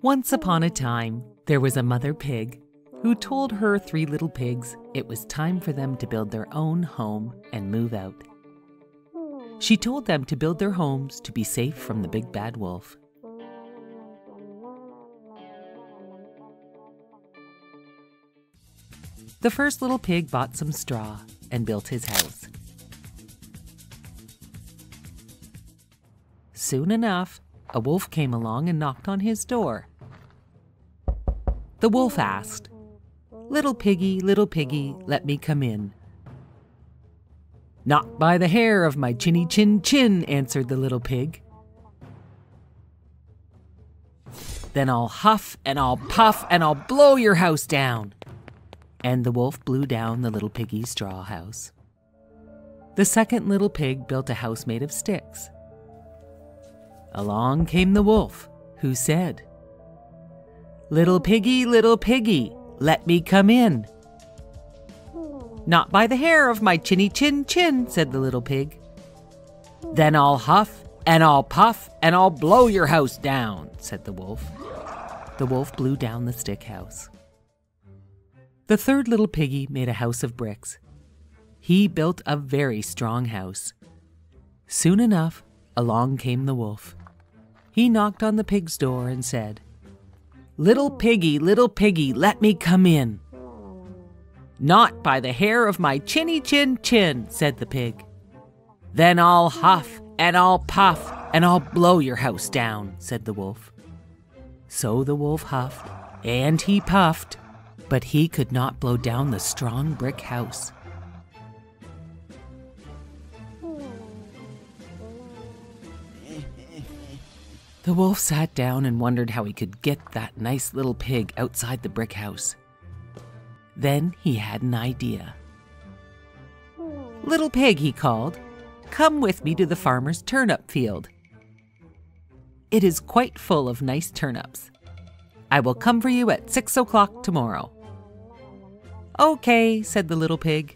Once upon a time, there was a mother pig who told her 3 little pigs it was time for them to build their own home and move out. She told them to build their homes to be safe from the big bad wolf. The first little pig bought some straw and built his house. Soon enough, a wolf came along and knocked on his door. The wolf asked, little piggy, let me come in." "Not by the hair of my chinny chin chin," answered the little pig. "Then I'll huff and I'll puff and I'll blow your house down." And the wolf blew down the little piggy's straw house. The second little pig built a house made of sticks. Along came the wolf, who said, little piggy, let me come in." "Not by the hair of my chinny chin chin," said the little pig. "Then I'll huff and I'll puff and I'll blow your house down," said the wolf. The wolf blew down the stick house. The third little piggy made a house of bricks. He built a very strong house. Soon enough, along came the wolf. He knocked on the pig's door and said, little piggy, let me come in." "Not by the hair of my chinny chin chin," said the pig. "Then I'll huff and I'll puff and I'll blow your house down," said the wolf. So the wolf huffed and he puffed, but he could not blow down the strong brick house. The wolf sat down and wondered how he could get that nice little pig outside the brick house. Then he had an idea. "Little pig," he called, "come with me to the farmer's turnip field. It is quite full of nice turnips. I will come for you at 6 o'clock tomorrow." "Okay," said the little pig.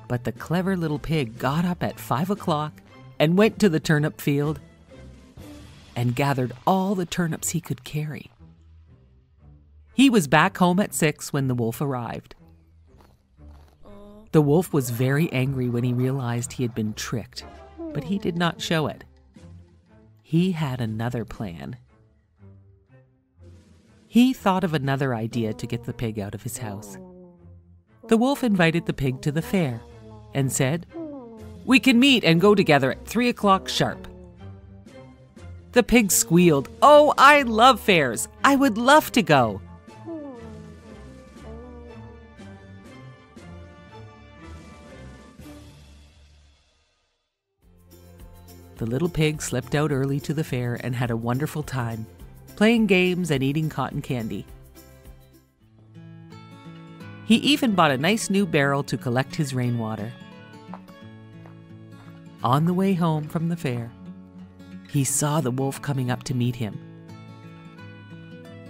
But the clever little pig got up at 5 o'clock and went to the turnip field and gathered all the turnips he could carry. He was back home at 6 when the wolf arrived. The wolf was very angry when he realized he had been tricked, but he did not show it. He had another plan. He thought of another idea to get the pig out of his house. The wolf invited the pig to the fair and said, "We can meet and go together at 3 o'clock sharp." The pig squealed, "Oh, I love fairs. I would love to go." The little pig slipped out early to the fair and had a wonderful time, playing games and eating cotton candy. He even bought a nice new barrel to collect his rainwater. On the way home from the fair, he saw the wolf coming up to meet him.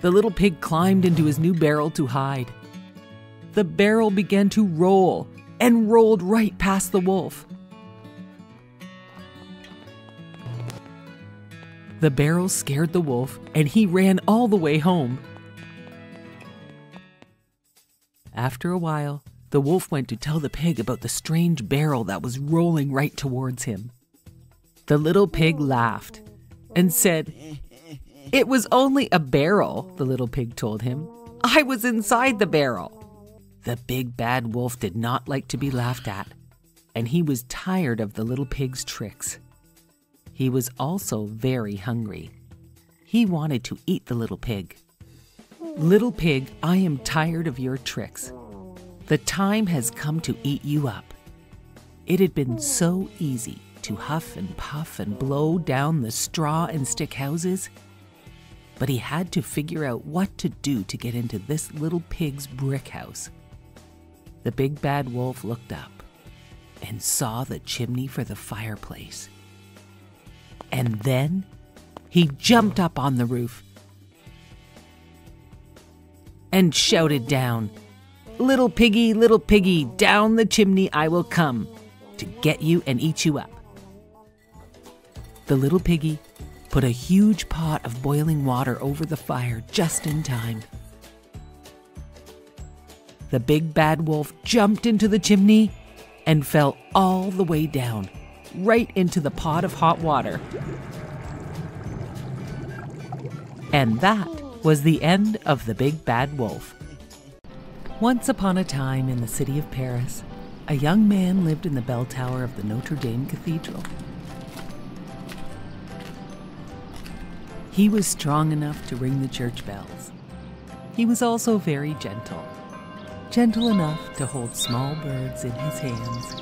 The little pig climbed into his new barrel to hide. The barrel began to roll and rolled right past the wolf. The barrel scared the wolf and he ran all the way home. After a while, the wolf went to tell the pig about the strange barrel that was rolling right towards him. The little pig laughed and said, "It was only a barrel," the little pig told him. "I was inside the barrel." The big bad wolf did not like to be laughed at, and he was tired of the little pig's tricks. He was also very hungry. He wanted to eat the little pig. "Little pig, I am tired of your tricks. The time has come to eat you up." It had been so easy to huff and puff and blow down the straw and stick houses, but he had to figure out what to do to get into this little pig's brick house. The big bad wolf looked up and saw the chimney for the fireplace. And then he jumped up on the roof and shouted down, little piggy, down the chimney I will come to get you and eat you up." The little piggy put a huge pot of boiling water over the fire just in time. The big bad wolf jumped into the chimney and fell all the way down, right into the pot of hot water. And that was the end of the big bad wolf. Once upon a time in the city of Paris, a young man lived in the bell tower of the Notre Dame Cathedral. He was strong enough to ring the church bells. He was also very gentle, gentle enough to hold small birds in his hands.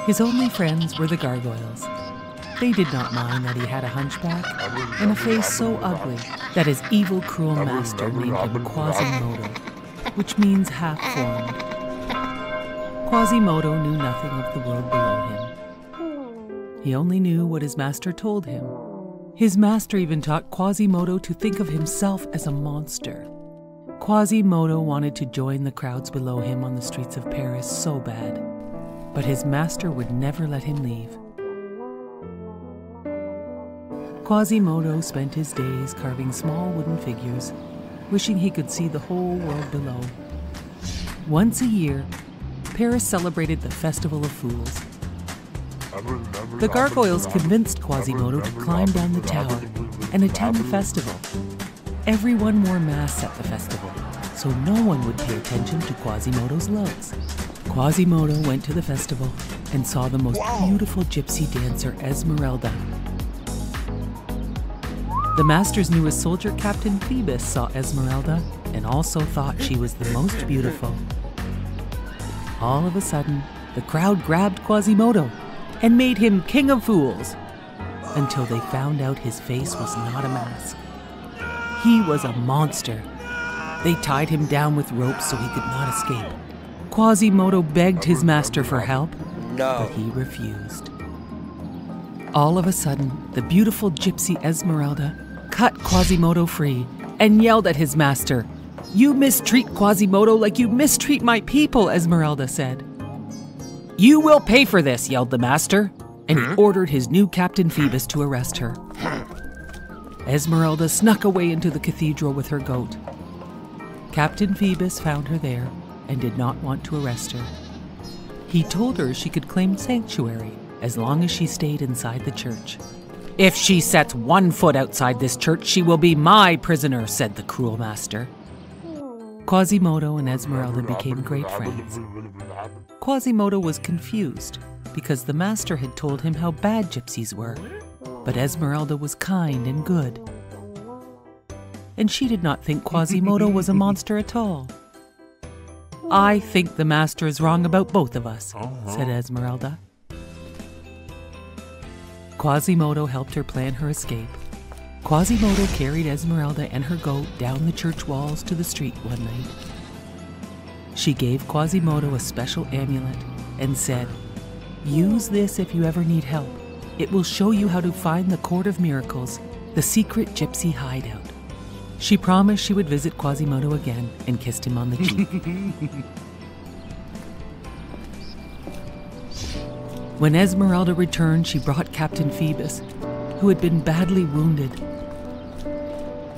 His only friends were the gargoyles. They did not mind that he had a hunchback and a face so ugly that his evil, cruel master named him Quasimodo, which means half-formed. Quasimodo knew nothing of the world below him. He only knew what his master told him. His master even taught Quasimodo to think of himself as a monster. Quasimodo wanted to join the crowds below him on the streets of Paris so bad, but his master would never let him leave. Quasimodo spent his days carving small wooden figures, wishing he could see the whole world below. Once a year, Paris celebrated the Festival of Fools. The gargoyles convinced Quasimodo to climb down the tower and attend the festival. Everyone wore masks at the festival, so no one would pay attention to Quasimodo's looks. Quasimodo went to the festival and saw the most beautiful gypsy dancer, Esmeralda. The master's newest soldier, Captain Phoebus, saw Esmeralda and also thought she was the most beautiful. All of a sudden, the crowd grabbed Quasimodo and made him king of fools, until they found out his face was not a mask. He was a monster. They tied him down with ropes so he could not escape. Quasimodo begged his master for help, but he refused. All of a sudden, the beautiful gypsy Esmeralda cut Quasimodo free and yelled at his master. "You mistreat Quasimodo like you mistreat my people," Esmeralda said. "You will pay for this," yelled the master, and he ordered his new Captain Phoebus to arrest her. Esmeralda snuck away into the cathedral with her goat. Captain Phoebus found her there and did not want to arrest her. He told her she could claim sanctuary as long as she stayed inside the church. "If she sets one foot outside this church, she will be my prisoner," said the cruel master. Quasimodo and Esmeralda became great friends. Quasimodo was confused because the master had told him how bad gypsies were, but Esmeralda was kind and good. And she did not think Quasimodo was a monster at all. "I think the master is wrong about both of us," said Esmeralda. Quasimodo helped her plan her escape. Quasimodo carried Esmeralda and her goat down the church walls to the street one night. She gave Quasimodo a special amulet and said, "Use this if you ever need help. It will show you how to find the Court of Miracles, the secret gypsy hideout." She promised she would visit Quasimodo again and kissed him on the cheek. When Esmeralda returned, she brought Captain Phoebus, who had been badly wounded.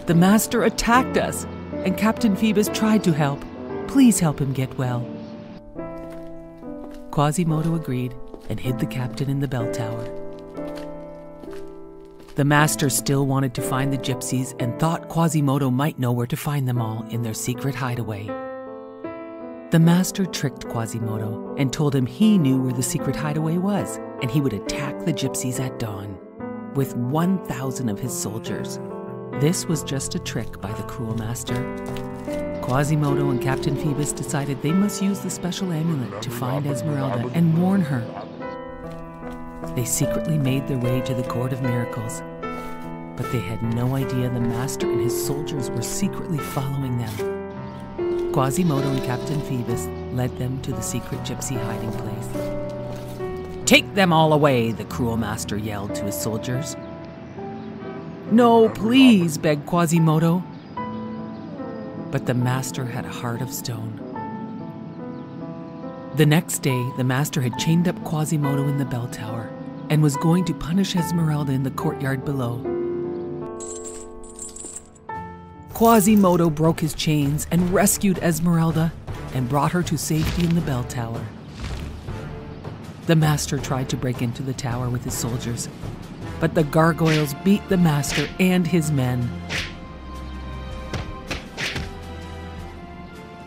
"The master attacked us, and Captain Phoebus tried to help. Please help him get well." Quasimodo agreed and hid the captain in the bell tower. The master still wanted to find the gypsies and thought Quasimodo might know where to find them all in their secret hideaway. The master tricked Quasimodo and told him he knew where the secret hideaway was, and he would attack the gypsies at dawn with 1,000 of his soldiers. This was just a trick by the cruel master. Quasimodo and Captain Phoebus decided they must use the special amulet to find Esmeralda and warn her. They secretly made their way to the Court of Miracles, but they had no idea the master and his soldiers were secretly following them. Quasimodo and Captain Phoebus led them to the secret gypsy hiding place. "Take them all away," the cruel master yelled to his soldiers. "No, please," begged Quasimodo. But the master had a heart of stone. The next day, the master had chained up Quasimodo in the bell tower and was going to punish Esmeralda in the courtyard below. Quasimodo broke his chains and rescued Esmeralda and brought her to safety in the bell tower. The master tried to break into the tower with his soldiers, but the gargoyles beat the master and his men.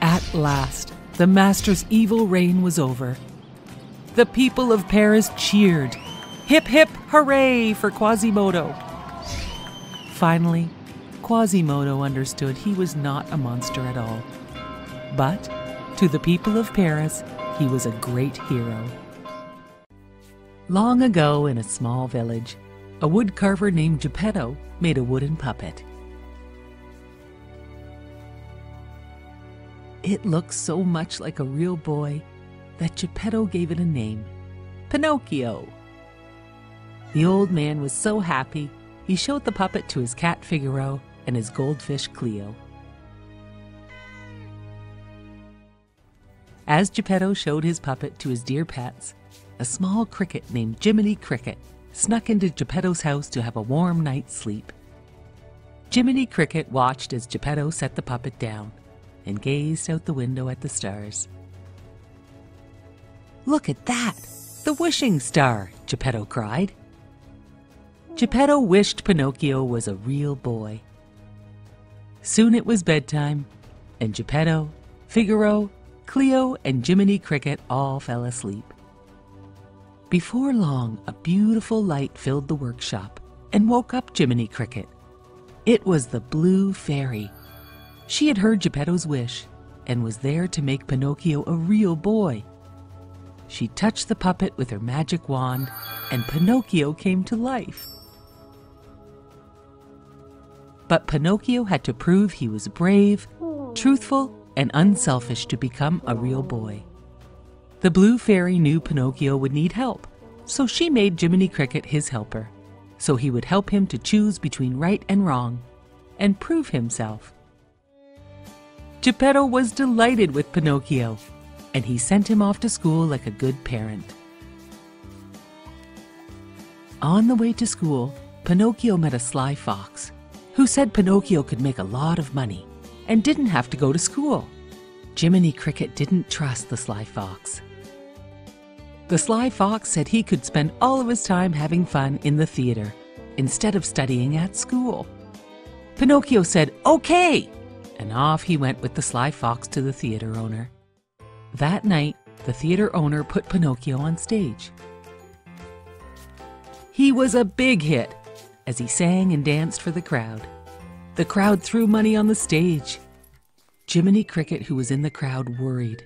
At last, the master's evil reign was over. The people of Paris cheered. Hip hip hooray for Quasimodo! Finally, Quasimodo understood he was not a monster at all. But to the people of Paris, he was a great hero. Long ago, in a small village, a woodcarver named Geppetto made a wooden puppet. It looked so much like a real boy that Geppetto gave it a name, Pinocchio. The old man was so happy, he showed the puppet to his cat Figaro and his goldfish Cleo. As Geppetto showed his puppet to his dear pets, a small cricket named Jiminy Cricket snuck into Geppetto's house to have a warm night's sleep. Jiminy Cricket watched as Geppetto set the puppet down and gazed out the window at the stars. "Look at that! The wishing star!" Geppetto cried. Geppetto wished Pinocchio was a real boy. Soon it was bedtime, and Geppetto, Figaro, Cleo, and Jiminy Cricket all fell asleep. Before long, a beautiful light filled the workshop and woke up Jiminy Cricket. It was the Blue Fairy. She had heard Geppetto's wish and was there to make Pinocchio a real boy. She touched the puppet with her magic wand, and Pinocchio came to life. But Pinocchio had to prove he was brave, truthful, and unselfish to become a real boy. The Blue Fairy knew Pinocchio would need help, so she made Jiminy Cricket his helper, so he would help him to choose between right and wrong, and prove himself. Geppetto was delighted with Pinocchio, and he sent him off to school like a good parent. On the way to school, Pinocchio met a sly fox, who said Pinocchio could make a lot of money and didn't have to go to school. Jiminy Cricket didn't trust the sly fox. The sly fox said he could spend all of his time having fun in the theater instead of studying at school. Pinocchio said, "Okay!" and off he went with the sly fox to the theater owner. That night, the theater owner put Pinocchio on stage. He was a big hit as he sang and danced for the crowd. The crowd threw money on the stage. Jiminy Cricket, who was in the crowd, worried.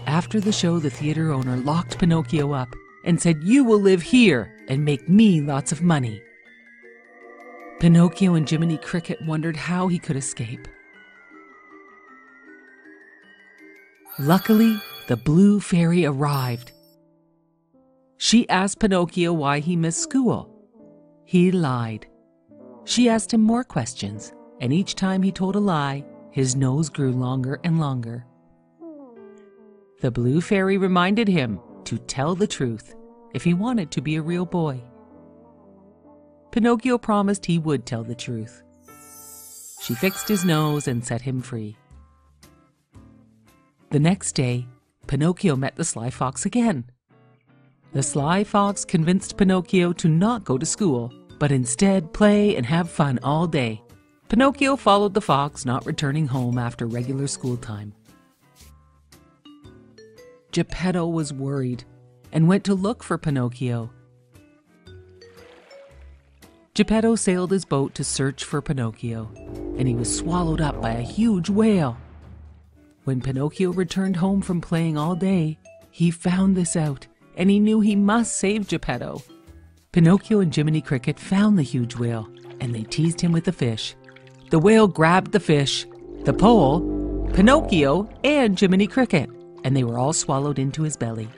After the show, the theater owner locked Pinocchio up and said, "You will live here and make me lots of money." Pinocchio and Jiminy Cricket wondered how he could escape. Luckily, the Blue Fairy arrived. She asked Pinocchio why he missed school. He lied. She asked him more questions, and each time he told a lie, his nose grew longer and longer. The Blue Fairy reminded him to tell the truth if he wanted to be a real boy. Pinocchio promised he would tell the truth. She fixed his nose and set him free. The next day, Pinocchio met the sly fox again. The sly fox convinced Pinocchio to not go to school, but instead play and have fun all day. Pinocchio followed the fox, not returning home after regular school time. Geppetto was worried and went to look for Pinocchio. Geppetto sailed his boat to search for Pinocchio, and he was swallowed up by a huge whale. When Pinocchio returned home from playing all day, he found this out, and he knew he must save Geppetto. Pinocchio and Jiminy Cricket found the huge whale, and they teased him with the fish. The whale grabbed the fish, the pole, Pinocchio, and Jiminy Cricket, and they were all swallowed into his belly.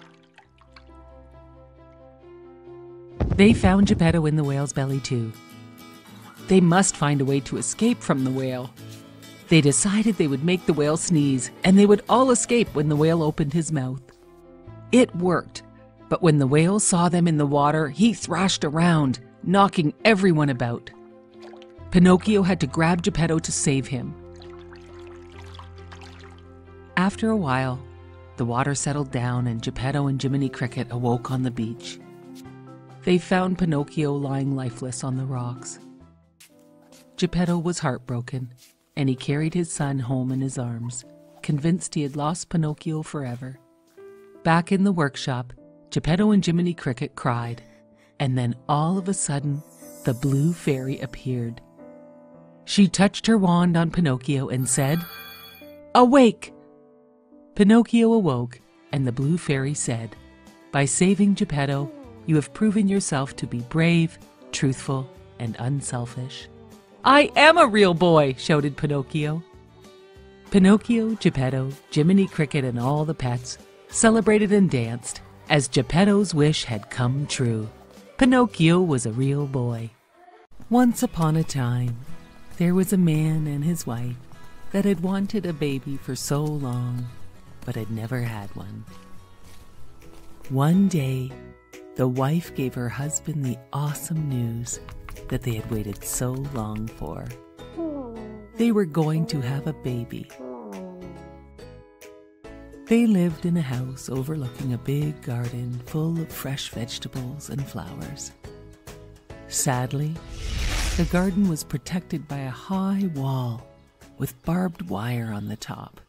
They found Geppetto in the whale's belly too. They must find a way to escape from the whale. They decided they would make the whale sneeze, and they would all escape when the whale opened his mouth. It worked. But when the whale saw them in the water, he thrashed around, knocking everyone about. Pinocchio had to grab Geppetto to save him. After a while, the water settled down and Geppetto and Jiminy Cricket awoke on the beach. They found Pinocchio lying lifeless on the rocks. Geppetto was heartbroken, and he carried his son home in his arms, convinced he had lost Pinocchio forever. Back in the workshop, Geppetto and Jiminy Cricket cried, and then all of a sudden, the blue fairy appeared. She touched her wand on Pinocchio and said, "Awake!" Pinocchio awoke, and the blue fairy said, "By saving Geppetto, you have proven yourself to be brave, truthful, and unselfish." "I am a real boy!" shouted Pinocchio. Pinocchio, Geppetto, Jiminy Cricket, and all the pets celebrated and danced as Geppetto's wish had come true. Pinocchio was a real boy. Once upon a time, there was a man and his wife that had wanted a baby for so long, but had never had one. One day, the wife gave her husband the awesome news that they had waited so long for. They were going to have a baby. They lived in a house overlooking a big garden full of fresh vegetables and flowers. Sadly, the garden was protected by a high wall with barbed wire on the top.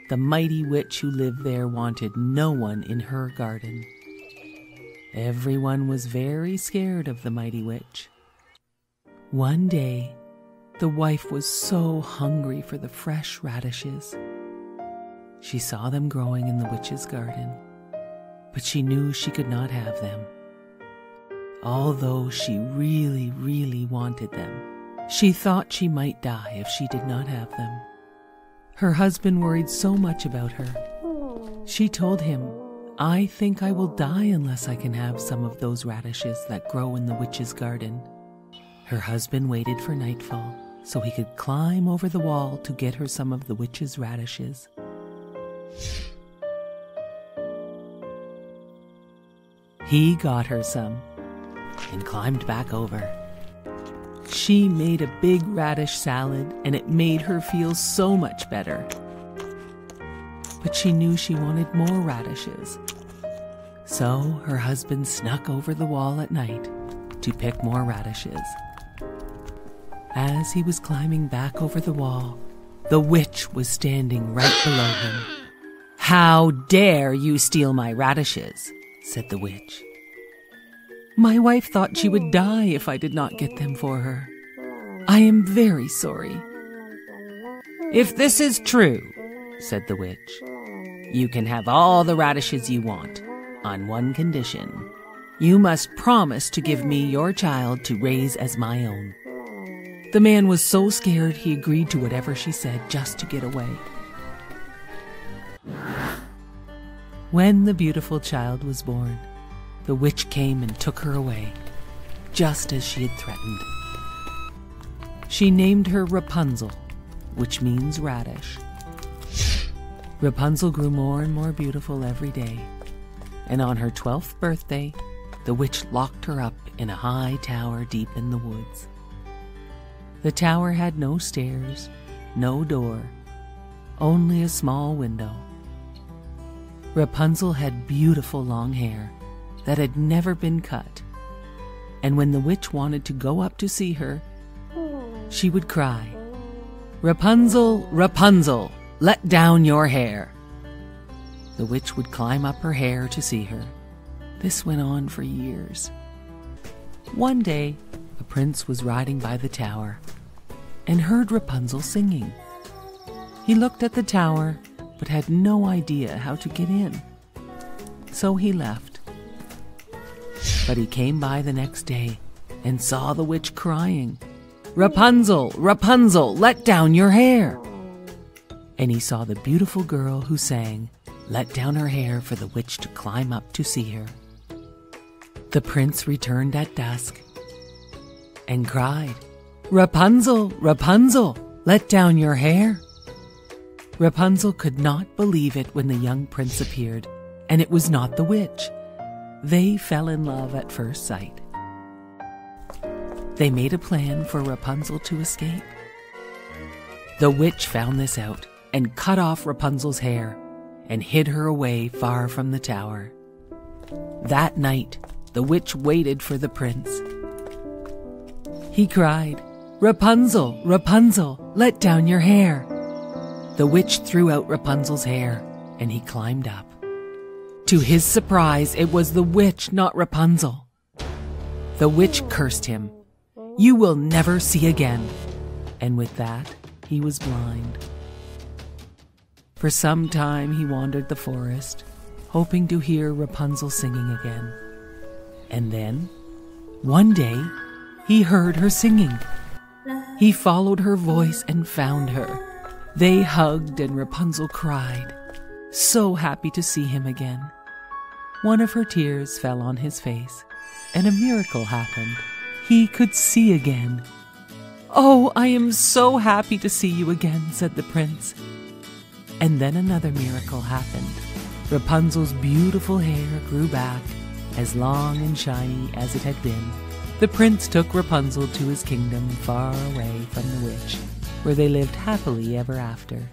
The mighty witch who lived there wanted no one in her garden. Everyone was very scared of the mighty witch. One day, the wife was so hungry for the fresh radishes. She saw them growing in the witch's garden, but she knew she could not have them. Although she really, really wanted them, she thought she might die if she did not have them. Her husband worried so much about her. She told him, "I think I will die unless I can have some of those radishes that grow in the witch's garden." Her husband waited for nightfall so he could climb over the wall to get her some of the witch's radishes. He got her some and climbed back over. She made a big radish salad, and it made her feel so much better. But she knew she wanted more radishes. So her husband snuck over the wall at night to pick more radishes. As he was climbing back over the wall, the witch was standing right below him. "How dare you steal my radishes?" said the witch. "My wife thought she would die if I did not get them for her. I am very sorry." "If this is true," said the witch, "you can have all the radishes you want, on one condition. You must promise to give me your child to raise as my own." The man was so scared he agreed to whatever she said just to get away. When the beautiful child was born, the witch came and took her away, just as she had threatened. She named her Rapunzel, which means radish. Rapunzel grew more and more beautiful every day, and on her 12th birthday, the witch locked her up in a high tower deep in the woods. The tower had no stairs, no door, only a small window. Rapunzel had beautiful long hair that had never been cut, and when the witch wanted to go up to see her, she would cry, "Rapunzel, Rapunzel, let down your hair." The witch would climb up her hair to see her. This went on for years. One day, a prince was riding by the tower and heard Rapunzel singing. He looked at the tower but had no idea how to get in. So he left. But he came by the next day and saw the witch crying, "Rapunzel, Rapunzel, let down your hair." And he saw the beautiful girl who sang, let down her hair for the witch to climb up to see her. The prince returned at dusk and cried, "Rapunzel, Rapunzel, let down your hair." Rapunzel could not believe it when the young prince appeared, and it was not the witch. they fell in love at first sight. They made a plan for Rapunzel to escape. The witch found this out and cut off Rapunzel's hair and hid her away far from the tower. That night, the witch waited for the prince. He cried, "Rapunzel, Rapunzel, let down your hair." The witch threw out Rapunzel's hair, and he climbed up. To his surprise, it was the witch, not Rapunzel. The witch cursed him. "You will never see again." And with that, he was blind. For some time he wandered the forest, hoping to hear Rapunzel singing again. And then, one day, he heard her singing. He followed her voice and found her. They hugged and Rapunzel cried, so happy to see him again. One of her tears fell on his face, and a miracle happened. He could see again. "Oh, I am so happy to see you again," said the prince. And then another miracle happened. Rapunzel's beautiful hair grew back, as long and shiny as it had been. The prince took Rapunzel to his kingdom far away from the witch, where they lived happily ever after.